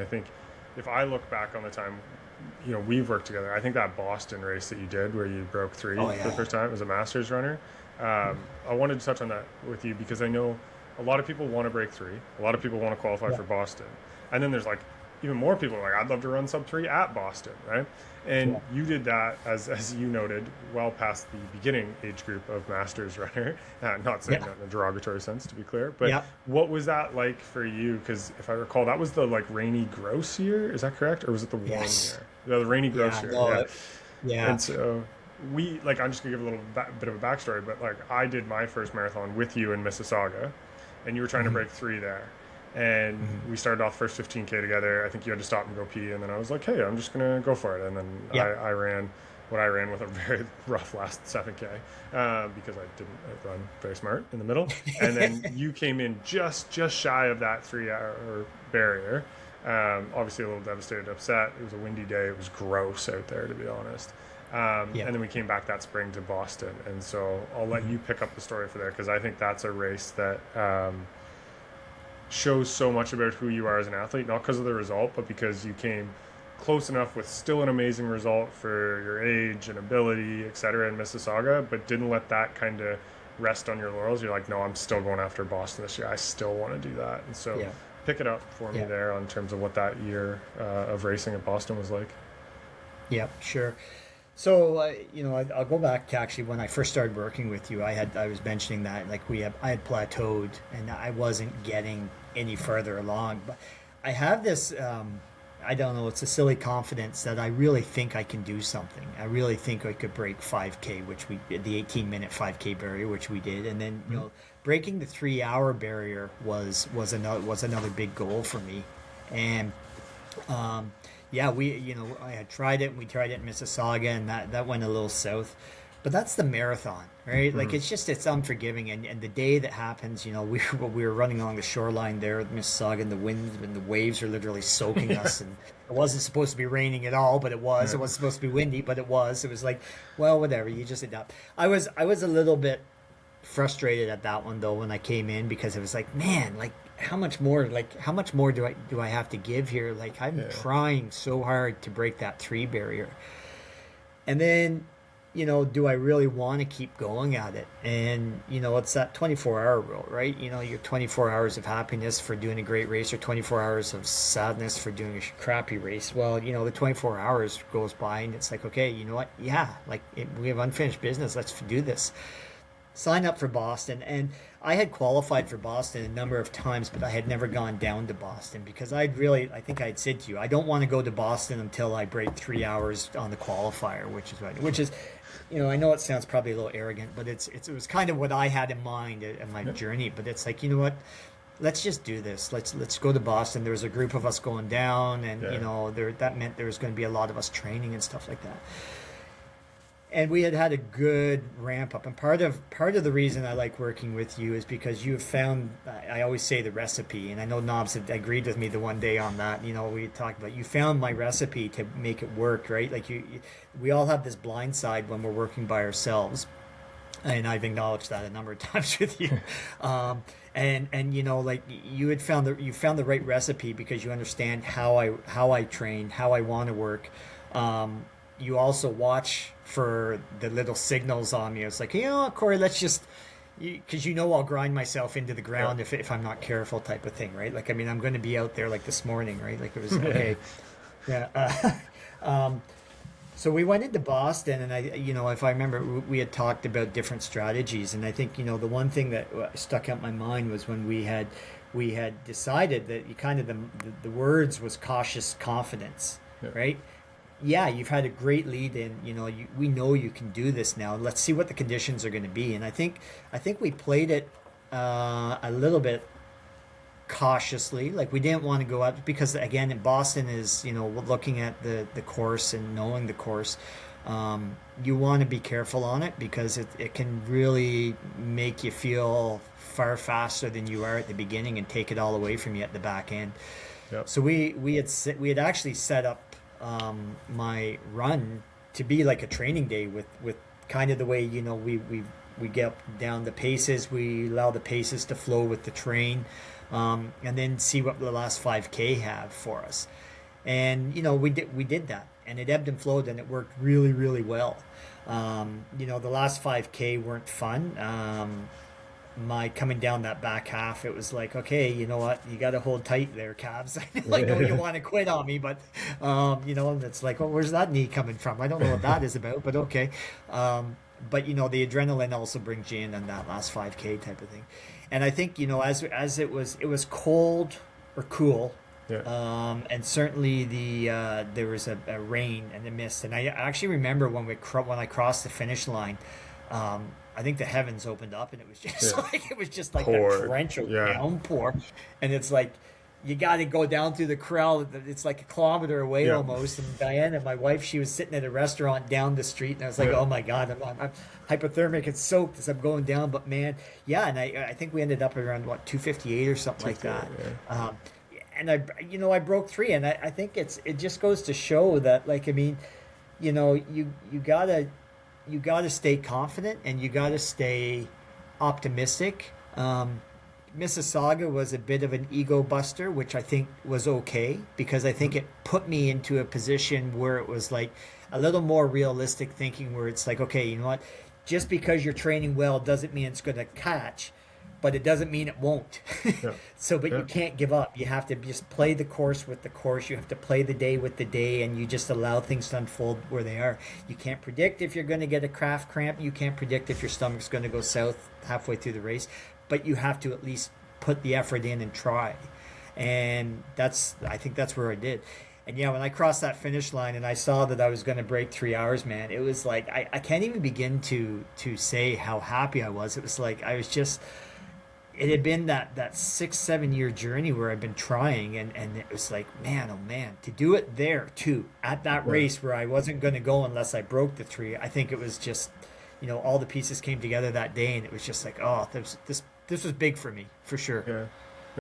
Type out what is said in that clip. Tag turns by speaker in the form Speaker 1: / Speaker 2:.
Speaker 1: I think if I look back on the time, we've worked together. I think that Boston race that you did where you broke three
Speaker 2: Oh
Speaker 1: for the
Speaker 2: yeah.
Speaker 1: first time as a Masters runner, I wanted to touch on that with you because I know a lot of people want to break three. A lot of people want to qualify
Speaker 2: Yeah.
Speaker 1: for Boston. And then there's like even more people are like, I'd love to run sub three at Boston, right? And
Speaker 2: Yeah.
Speaker 1: you did that, as you noted, well past the beginning age group of Masters runner. Not saying
Speaker 2: Yeah.
Speaker 1: that in a derogatory sense, to be clear, but
Speaker 2: Yeah.
Speaker 1: what was that like for you? Because if I recall, that was the like rainy gross year. Is that correct, or was it the warm
Speaker 2: Yes.
Speaker 1: year? The rainy gross
Speaker 2: Yeah.
Speaker 1: year.
Speaker 2: No.
Speaker 1: Yeah.
Speaker 2: Yeah.
Speaker 1: And so I'm just gonna give a little bit of a backstory, but like I did my first marathon with you in Mississauga, and you were trying to
Speaker 2: Hmm.
Speaker 1: break three there. And
Speaker 2: Hmm.
Speaker 1: we started off first 15K together. I think you had to stop and go pee, and then I was like, "Hey, I'm just gonna go for it." And then
Speaker 2: Yeah.
Speaker 1: I ran what I ran with a very rough last 7K because I didn't run very smart in the middle. And then you came in just shy of that 3 hour barrier. Obviously, a little devastated, upset. It was a windy day. It was gross out there, to be honest.
Speaker 2: Yeah.
Speaker 1: And then we came back that spring to Boston. And so I'll let
Speaker 2: Hmm.
Speaker 1: you pick up the story for there because I think that's a race that shows so much about who you are as an athlete, not because of the result, but because you came close enough with still an amazing result for your age and ability, et cetera, in Mississauga, but didn't let that kind of rest on your laurels. You're like, no, I'm still going after Boston this year. I still want to do that. And so
Speaker 2: Yeah.
Speaker 1: pick it up for me
Speaker 2: Yeah.
Speaker 1: there on terms of what that year of racing at Boston was like.
Speaker 2: Yeah. Sure. So I'll go back to actually when I first started working with you. I was mentioning that like I had plateaued and I wasn't getting any further along. But I have this I don't know, it's a silly confidence that I really think I can do something. I really think I could break 5K, which we did, the 18-minute 5K barrier, which we did, and then
Speaker 1: Mm-hmm.
Speaker 2: breaking the 3 hour barrier was another big goal for me, and um, yeah, I had tried it. We tried it in Mississauga, and that went a little south. But that's the marathon, right? Like
Speaker 1: Mm-hmm.
Speaker 2: it's unforgiving. And the day that happens, we were running along the shoreline there at Mississauga, and the wind and the waves are literally soaking
Speaker 1: Yeah.
Speaker 2: us. And it wasn't supposed to be raining at all, but it was.
Speaker 1: Yeah.
Speaker 2: It wasn't supposed to be windy, but it was. It was like, well, whatever. You just adapt. I was a little bit frustrated at that one though when I came in because it was like, man, how much more do I have to give here? Like I'm
Speaker 1: Yeah.
Speaker 2: trying so hard to break that three barrier. And then, do I really want to keep going at it? And, it's that 24-hour rule, right? Your 24 hours of happiness for doing a great race or 24 hours of sadness for doing a crappy race. Well, the 24 hours goes by and it's like, okay, you know what? Yeah, we have unfinished business. Let's do this. Sign up for Boston. And I had qualified for Boston a number of times, but I had never gone down to Boston because I think I'd said to you, I don't want to go to Boston until I break 3 hours on the qualifier, which is, I know it sounds probably a little arrogant, but it was kind of what I had in mind in my
Speaker 1: Yeah.
Speaker 2: journey. But it's like, you know what? Let's just do this. Let's go to Boston. There was a group of us going down, and
Speaker 1: Yeah.
Speaker 2: that meant there was going to be a lot of us training and stuff like that, and we had a good ramp up. And part of the reason I like working with you is because you have found, I always say, the recipe, and I know Knobs had agreed with me the one day on that. We talked about, you found my recipe to make it work, right? Like we all have this blind side when we're working by ourselves, and I've acknowledged that a number of times with you. And like you found the right recipe because you understand how I train, how I want to work. You also watch for the little signals on me. It's like, Corey, let's just, because I'll grind myself into the
Speaker 1: Yeah.
Speaker 2: ground if I'm not careful, type of thing, right? Like, I mean, I'm going to be out there like this morning, right? Like it was okay, yeah. So we went into Boston, and if I remember, we had talked about different strategies, and I think the one thing that stuck out in my mind was when we had decided that you kind of the words was cautious confidence,
Speaker 1: Yeah.
Speaker 2: right? Yeah, you've had a great lead in. We know you can do this now. Let's see what the conditions are going to be, and I think we played it a little bit cautiously. Like we didn't want to go out because again, in Boston is looking at the course and knowing the course. You want to be careful on it because it can really make you feel far faster than you are at the beginning and take it all away from you at the back end.
Speaker 1: Yep.
Speaker 2: So we had actually set up my run to be like a training day with kind of the way we get down the paces, we allow the paces to flow with the train. and then see what the last 5K have for us. And we did that, and it ebbed and flowed, and it worked really, really well. The last 5K weren't fun. My coming down that back half, it was like, okay, you know what, you got to hold tight there, calves. I know you want to quit on me, but it's like, well, where's that knee coming from? I don't know what that is about, but okay. But the adrenaline also brings you in on that last 5K type of thing. And I think as it was cold or cool. Yeah. And certainly there was a rain and a mist, and I actually remember when I crossed the finish line, I think the heavens opened up, and it was just like a torrential downpour, and it's like you got to go down through the corral. It's like a kilometer away almost. And Diana, my wife, she was sitting at a restaurant down the street, and I was like, oh my God, I'm hypothermic and soaked as I'm going down. But man, and I think we ended up around 258 or something like that. Yeah. And I broke 3, and I think it just goes to show that, like, I mean, you gotta stay confident, and you gotta stay optimistic. Mississauga was a bit of an ego buster, which I think was okay, because I think it put me into a position where it was like a little more realistic thinking, where it's like, okay, you know what, just because you're training well doesn't mean it's going to catch, but it doesn't mean it won't. Yeah. You can't give up. You have to just play the course with the course. You have to play the day with the day, and you just allow things to unfold where they are. You can't predict if you're going to get a calf cramp. You can't predict if your stomach's going to go south halfway through the race, but you have to at least put the effort in and try. And I think that's where I did. And when I crossed that finish line and I saw that I was going to break 3 hours, man, it was like, I can't even begin to say how happy I was. It was like, it had been that 6-7 year journey where I've been trying, and it was like, man, oh man, to do it there too, at that race where I wasn't going to go unless I broke the 3. I think it was just, all the pieces came together that day, and it was just like, oh, this was big for me, for sure.
Speaker 1: Yeah.